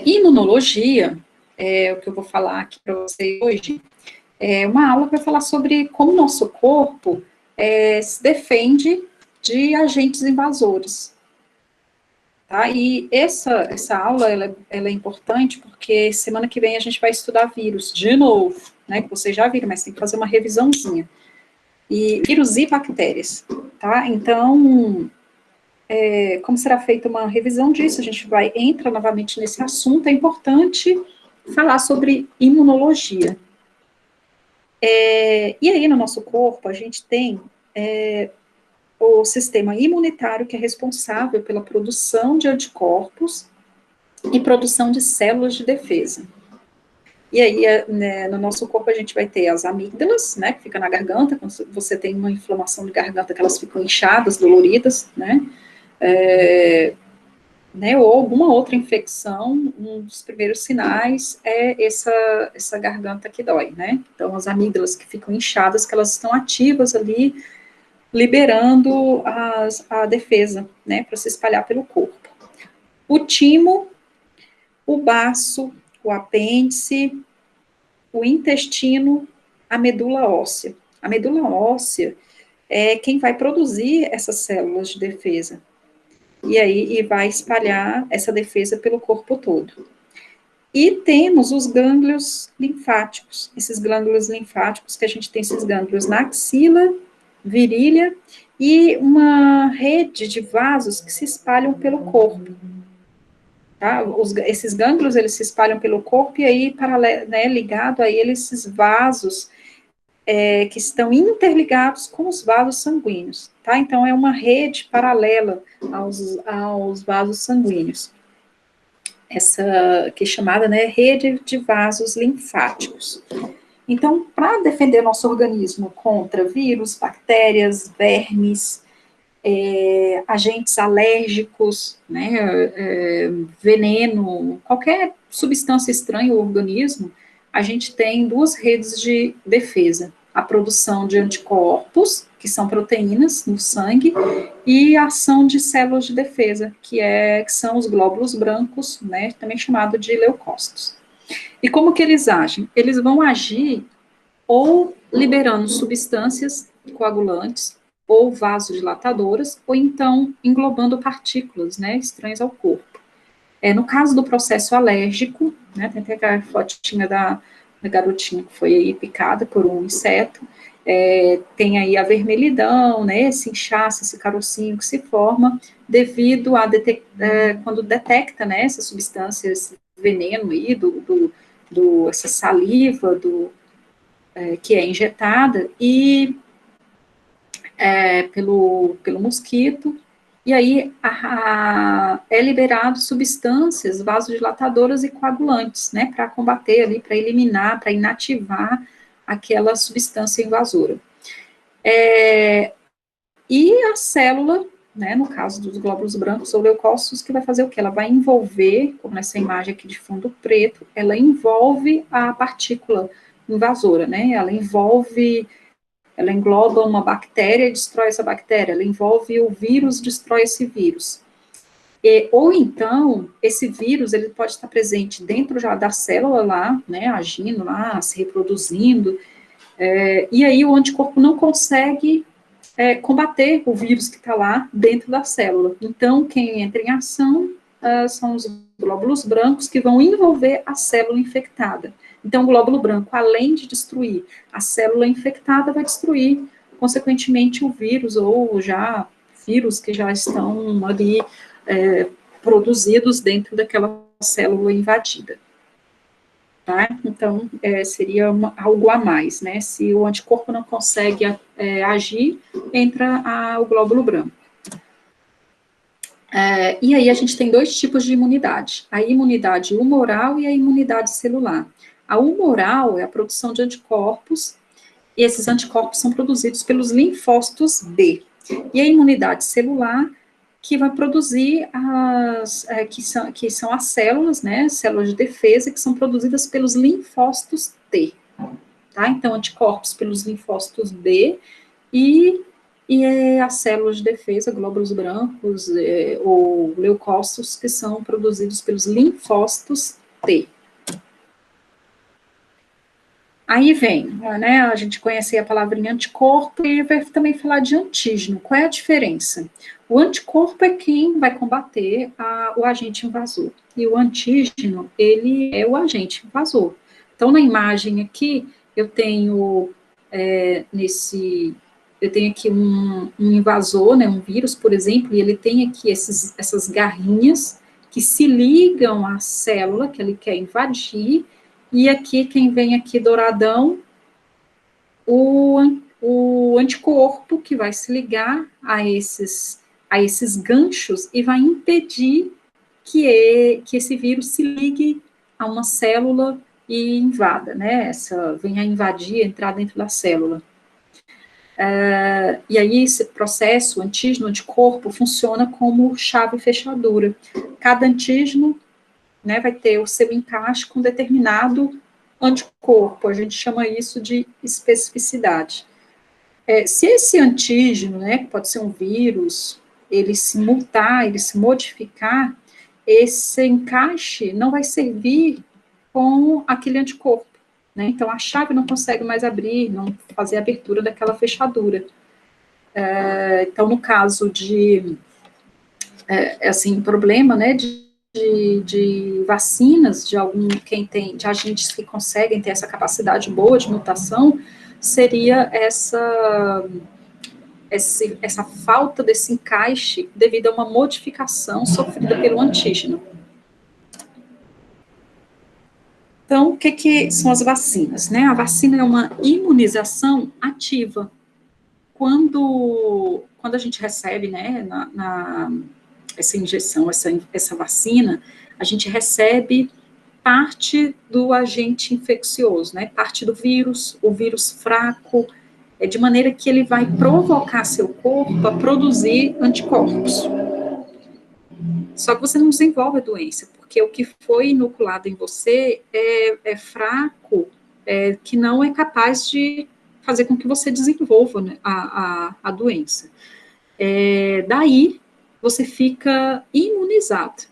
Imunologia, o que eu vou falar aqui para vocês hoje, é uma aula que vai falar sobre como o nosso corpo se defende de agentes invasores. Tá? E essa aula ela é importante porque semana que vem a gente vai estudar vírus de novo, né? Que vocês já viram, mas tem que fazer uma revisãozinha. E vírus e bactérias, tá? Então, como será feita uma revisão disso? A gente entra novamente nesse assunto. É importante falar sobre imunologia. E aí, no nosso corpo, a gente tem o sistema imunitário, que é responsável pela produção de anticorpos e produção de células de defesa. E aí, né, no nosso corpo, a gente vai ter as amígdalas, né, que fica na garganta, quando você tem uma inflamação de garganta, que elas ficam inchadas, doloridas, né, ou alguma outra infecção, um dos primeiros sinais é essa garganta que dói, né, então as amígdalas que ficam inchadas, que elas estão ativas ali, liberando a defesa, né, para se espalhar pelo corpo. O timo, o baço, o apêndice, o intestino, a medula óssea. A medula óssea é quem vai produzir essas células de defesa. E vai espalhar essa defesa pelo corpo todo. E temos os gânglios linfáticos. Esses gânglios linfáticos, que a gente tem esses gânglios na axila, virilha, e uma rede de vasos que se espalham pelo corpo. Tá? Esses gânglios, eles se espalham pelo corpo, e aí, ligado a eles, esses vasos que estão interligados com os vasos sanguíneos, tá? Então, é uma rede paralela aos vasos sanguíneos. Essa que é chamada, né, rede de vasos linfáticos. Então, para defender nosso organismo contra vírus, bactérias, vermes, agentes alérgicos, né, veneno, qualquer substância estranha ao organismo, a gente tem duas redes de defesa: a produção de anticorpos, que são proteínas no sangue, e a ação de células de defesa, que são os glóbulos brancos, né, também chamado de leucócitos. E como que eles agem? Eles vão agir ou liberando substâncias coagulantes, ou vasodilatadoras, ou então englobando partículas, né, estranhas ao corpo. No caso do processo alérgico, né, tem até a fotinha da garotinha que foi aí picada por um inseto, tem aí a vermelhidão, né, esse inchaço, esse carocinho que se forma devido a quando detecta, né, essa substância, esse veneno aí, essa saliva, que é injetada, e pelo mosquito, e aí é liberado substâncias vasodilatadoras e coagulantes, né, para combater ali, para eliminar, para inativar aquela substância invasora. E a célula, né, no caso dos glóbulos brancos ou leucócitos, que vai fazer o quê? Ela vai envolver, como nessa imagem aqui de fundo preto, ela envolve a partícula invasora, né, ela engloba uma bactéria e destrói essa bactéria, ela envolve o vírus, destrói esse vírus. Ou então, esse vírus, ele pode estar presente dentro já da célula lá, né, agindo lá, se reproduzindo, e aí o anticorpo não consegue combater o vírus que está lá dentro da célula. Então, quem entra em ação são os glóbulos brancos que vão envolver a célula infectada. Então, o glóbulo branco, além de destruir a célula infectada, vai destruir, consequentemente, o vírus ou já vírus que já estão ali produzidos dentro daquela célula invadida. Tá? Então, seria algo a mais, né? Se o anticorpo não consegue agir, entra o glóbulo branco. E aí a gente tem dois tipos de imunidade: a imunidade humoral e a imunidade celular. A humoral é a produção de anticorpos, e esses anticorpos são produzidos pelos linfócitos B. E a imunidade celular, que vai produzir que são as células, né, células de defesa, que são produzidas pelos linfócitos T, tá? Então, anticorpos pelos linfócitos B e e as células de defesa, glóbulos brancos, ou leucócitos, que são produzidos pelos linfócitos T. Aí vem, né, a gente conhece a palavrinha anticorpo e vai também falar de antígeno. Qual é a diferença? O anticorpo é quem vai combater o agente invasor, e o antígeno, ele é o agente invasor. Então, na imagem aqui, eu tenho eu tenho aqui um invasor, né, um vírus, por exemplo, e ele tem aqui essas garrinhas que se ligam à célula que ele quer invadir, e aqui, quem vem aqui douradão, o anticorpo que vai se ligar a esses ganchos e vai impedir que esse vírus se ligue a uma célula e invada, né? Venha invadir, entrar dentro da célula. E aí esse processo, antígeno, anticorpo, funciona como chave fechadura. Cada antígeno, né, vai ter o seu encaixe com determinado anticorpo, a gente chama isso de especificidade. Se esse antígeno, né, que pode ser um vírus, ele se mutar, ele se modificar, esse encaixe não vai servir com aquele anticorpo, né? Então a chave não consegue mais abrir, não fazer a abertura daquela fechadura. Então, no caso de, assim, problema, né, de vacinas, de agentes que conseguem ter essa capacidade boa de mutação, seria essa falta desse encaixe devido a uma modificação sofrida pelo antígeno. Então, o que são as vacinas, né? A vacina é uma imunização ativa. Quando a gente recebe, né, essa injeção, essa vacina, a gente recebe parte do agente infeccioso, né, parte do vírus, o vírus fraco, de maneira que ele vai provocar seu corpo a produzir anticorpos. Só que você não desenvolve a doença, porque o que foi inoculado em você é fraco, que não é capaz de fazer com que você desenvolva, né, a doença. Daí, você fica imunizado.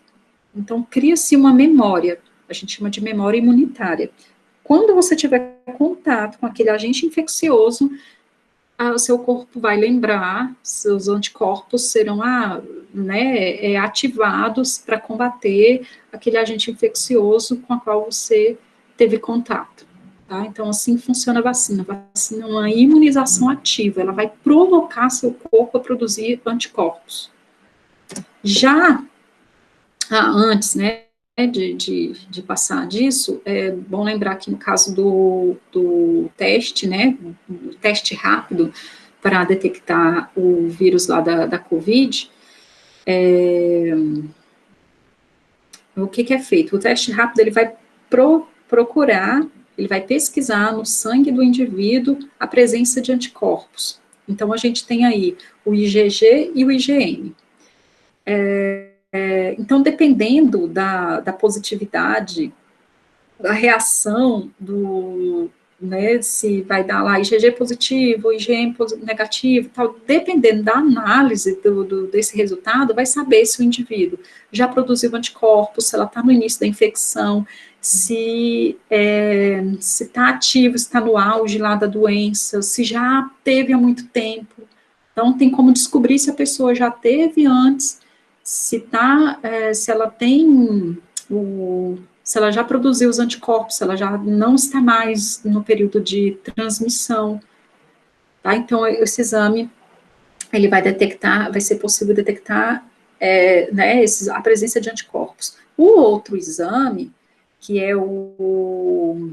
Então, cria-se uma memória, a gente chama de memória imunitária. Quando você tiver contato com aquele agente infeccioso, o seu corpo vai lembrar, seus anticorpos serão né, ativados para combater aquele agente infeccioso com o qual você teve contato. Tá? Então, assim funciona a vacina. A vacina é uma imunização ativa, ela vai provocar seu corpo a produzir anticorpos. Já antes, né, de passar disso, é bom lembrar que no caso do teste, né, do teste rápido para detectar o vírus lá da COVID, o que é feito? O teste rápido, ele vai procurar, ele vai pesquisar no sangue do indivíduo a presença de anticorpos. Então, a gente tem aí o IgG e o IgM. Então, dependendo da positividade, da reação né, se vai dar lá IgG positivo, IgM negativo, tal, dependendo da análise desse resultado, vai saber se o indivíduo já produziu anticorpos, se ela está no início da infecção, se está ativo, se está no auge lá da doença, se já teve há muito tempo. Então, tem como descobrir se a pessoa já teve antes, se ela tem se ela já produziu os anticorpos, se ela já não está mais no período de transmissão, tá? Então, esse exame, ele vai detectar, vai ser possível detectar, né, a presença de anticorpos. O outro exame, que é o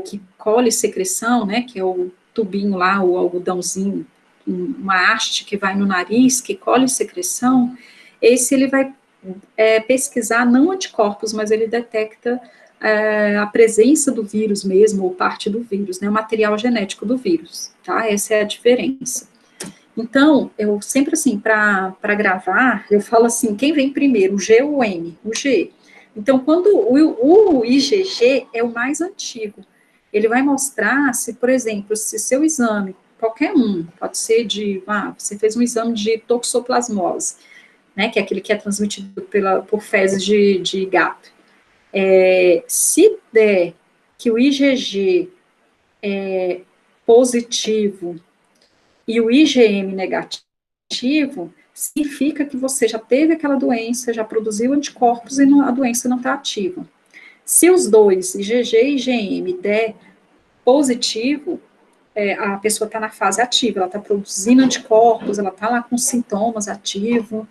que colhe secreção, né, que é o tubinho lá, o algodãozinho, uma haste que vai no nariz, que colhe secreção, esse ele vai pesquisar não anticorpos, mas ele detecta a presença do vírus mesmo, ou parte do vírus, né, o material genético do vírus, tá? Essa é a diferença. Então, eu sempre assim, para gravar, eu falo assim, quem vem primeiro, o G ou o M? O G. Então, quando o IgG é o mais antigo, ele vai mostrar se, por exemplo, se seu exame qualquer um, pode ser você fez um exame de toxoplasmose, né, que é aquele que é transmitido por fezes de gato. Se der que o IgG é positivo e o IgM negativo, significa que você já teve aquela doença, já produziu anticorpos e a doença não está ativa. Se os dois, IgG e IgM, der positivo, a pessoa está na fase ativa, ela está produzindo anticorpos, ela está lá com sintomas ativos,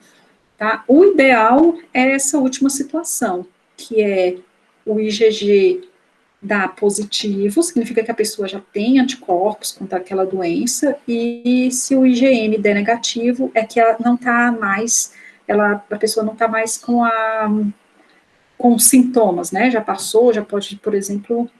tá? O ideal é essa última situação, que é o IgG dar positivo, significa que a pessoa já tem anticorpos contra aquela doença, e se o IgM der negativo, é que ela não está mais, a pessoa não está mais com sintomas, né? Já passou, já pode, por exemplo,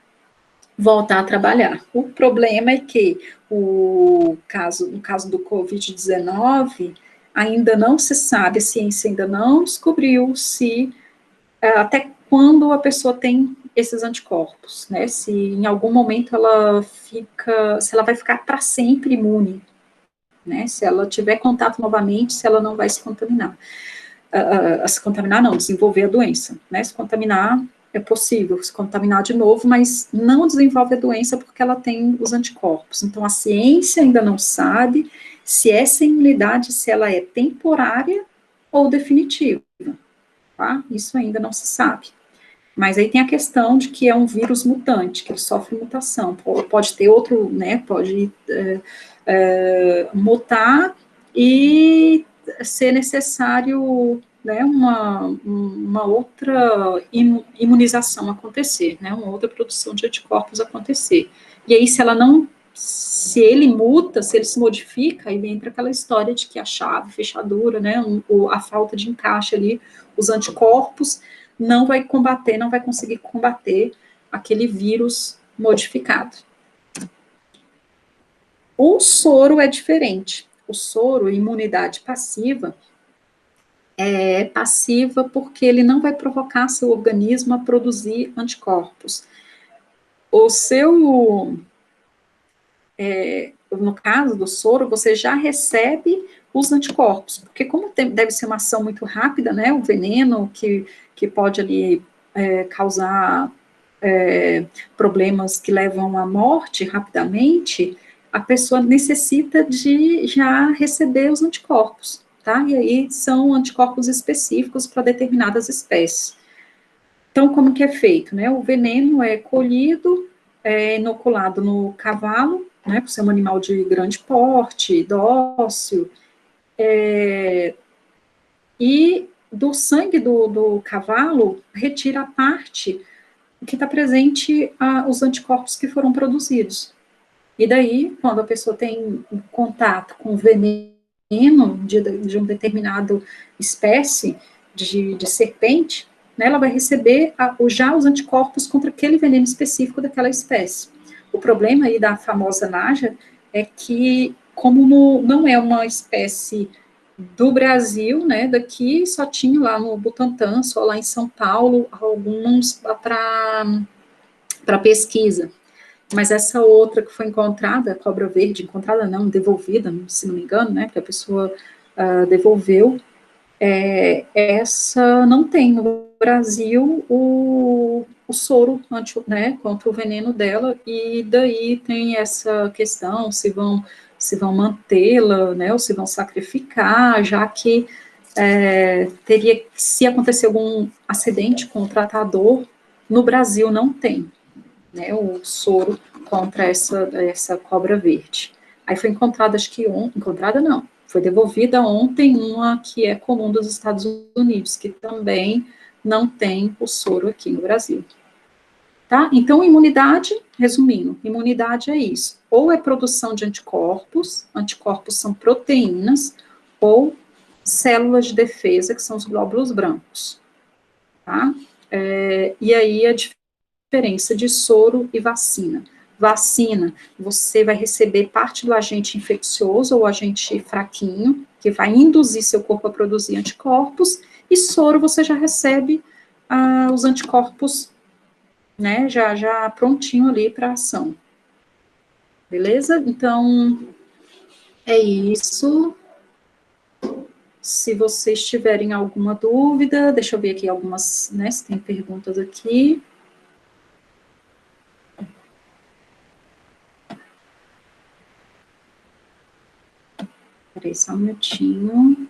voltar a trabalhar. O problema é que no caso do Covid-19, ainda não se sabe, a ciência ainda não descobriu se até quando a pessoa tem esses anticorpos, né? Se em algum momento se ela vai ficar para sempre imune, né? Se ela tiver contato novamente, se ela não vai se contaminar. Se contaminar não, desenvolver a doença, né? Se contaminar é possível se contaminar de novo, mas não desenvolve a doença porque ela tem os anticorpos. Então, a ciência ainda não sabe se essa imunidade, se ela é temporária ou definitiva, tá? Isso ainda não se sabe. Mas aí tem a questão de que é um vírus mutante, que ele sofre mutação. Pode ter outro, né, pode mutar e ser necessário, né, uma outra imunização acontecer, né, uma outra produção de anticorpos acontecer. E aí, se ele muta, se ele se modifica, aí entra aquela história de que a chave, fechadura, né, a falta de encaixe ali, os anticorpos não vai conseguir combater aquele vírus modificado. O soro é diferente. O soro, imunidade passiva, é passiva porque ele não vai provocar seu organismo a produzir anticorpos. No caso do soro, você já recebe os anticorpos, porque como deve ser uma ação muito rápida, né, o veneno que pode ali causar problemas que levam à morte rapidamente, a pessoa necessita de já receber os anticorpos, tá? E aí são anticorpos específicos para determinadas espécies. Então, como que é feito, né? O veneno é colhido, inoculado no cavalo, né, por ser um animal de grande porte, dócil, e do sangue do cavalo retira a parte que está presente os anticorpos que foram produzidos. E daí, quando a pessoa tem contato com o veneno de uma determinada espécie de serpente, né, ela vai receber já os anticorpos contra aquele veneno específico daquela espécie. O problema aí da famosa naja é que, como não é uma espécie do Brasil, né, daqui só tinha lá no Butantã, só lá em São Paulo, alguns para pesquisa. Mas essa outra que foi encontrada, a cobra verde, encontrada não, devolvida, se não me engano, né, que a pessoa devolveu, essa não tem no Brasil o soro né, contra o veneno dela, e daí tem essa questão se vão mantê-la, né, ou se vão sacrificar, já que se acontecer algum acidente com o tratador, no Brasil não tem, né, o soro contra essa cobra verde. Aí foi encontrada, acho que encontrada não, foi devolvida ontem uma que é comum dos Estados Unidos, que também não tem o soro aqui no Brasil. Tá? Então, imunidade, resumindo, imunidade é isso. Ou é produção de anticorpos são proteínas, ou células de defesa, que são os glóbulos brancos. Tá? E aí a diferença de soro e vacina. Vacina, você vai receber parte do agente infeccioso ou agente fraquinho, que vai induzir seu corpo a produzir anticorpos, e soro você já recebe os anticorpos, né, já prontinho ali para ação. Beleza? Então, É isso. Se vocês tiverem alguma dúvida, deixa eu ver aqui algumas, né, se tem perguntas aqui. Peraí, só um minutinho.